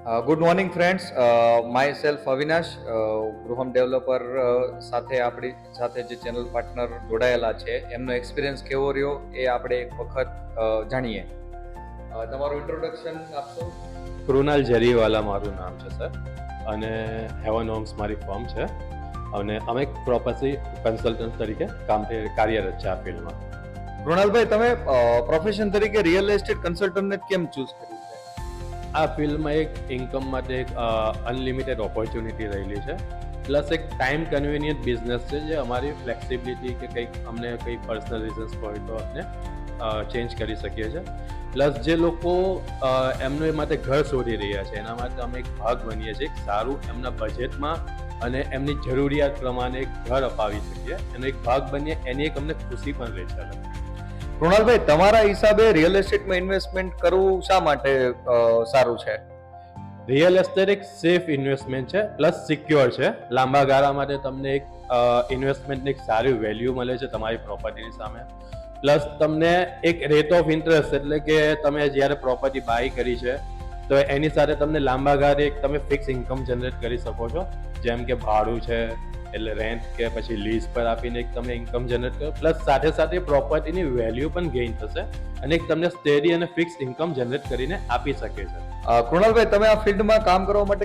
Good morning friends. My self Avinash, Gruham developer સાથે આપણી સાથે જે ચેનલ પાર્ટનર જોડાયેલા છે એમનો એક્સપિરિયન્સ કેવો રહ્યો એ આપણે એક વખત જાણીએ. તમારું ઇન્ટ્રોડક્શન આપશો? કૃણાલ જરીવાલા મારું નામ છે સર, અને હેવન હોમ્સ મારી ફર્મ છે, અને અમે પ્રોપર્ટી કન્સલ્ટન્ટ તરીકે કાર્યરત છે આ ફિલ્ડમાં. કૃણાલભાઈ, તમે પ્રોફેશન તરીકે રિયલ એસ્ટેટ કન્સલ્ટન્ટને કેમ ચૂઝ કર્યું છે? આ ફિલ્ડમાં એક ઇન્કમ માટે એક અનલિમિટેડ ઓપોર્ચ્યુનિટી રહેલી છે, પ્લસ એક ટાઈમ કન્વિનિયન્ટ બિઝનેસ છે જે અમારી ફ્લેક્સિબિલિટી કે કંઈક અમને કંઈ પર્સનલ રીઝન્સ હોય તો આપણે ચેન્જ કરી શકીએ છીએ. પ્લસ જે લોકો એમને માટે ઘર શોધી રહ્યા છે એના માટે અમે એક ભાગ બનીએ છીએ, એક સારું એમના બજેટમાં અને એમની જરૂરિયાત પ્રમાણે એક ઘર અપાવી શકીએ એનો એક ભાગ બનીએ, એની એક અમને ખુશી પણ રહે છે. કૃણાલભાઈ, તમારા હિસાબે રિયલ એસ્ટેટમાં ઇન્વેસ્ટમેન્ટ કરવું શા માટે સારું છે? રિયલ એસ્ટેટ એક સેફ ઇન્વેસ્ટમેન્ટ છે, પ્લસ સિક્યોર છે. લાંબા ગાળા માટે તમને એક ઇન્વેસ્ટમેન્ટની એક સારી વેલ્યુ મળે છે તમારી પ્રોપર્ટીની સામે. પ્લસ તમને એક રેટ ઓફ ઇન્ટરેસ્ટ, એટલે કે તમે જ્યારે પ્રોપર્ટી બાય કરી છે તો એની સાથે તમને લાંબા ગાળે એક તમે ફિક્સ ઇન્કમ જનરેટ કરી શકો છો, જેમ કે ભાડું છે એટલે રેન્ટ કે પછી લીઝ પર આપીને એક તમે ઇન્કમ જનરેટ કરો. પ્લસ સાથે સાથે પ્રોપર્ટીની વેલ્યુ પણ ગેઇન થશે અને એક તમને સ્ટેડી અને ફિક્સ ઇન્કમ જનરેટ કરીને આપી શકે છે. કૃણાલભાઈ, તમે આ ફિલ્ડમાં કામ કરવા માટે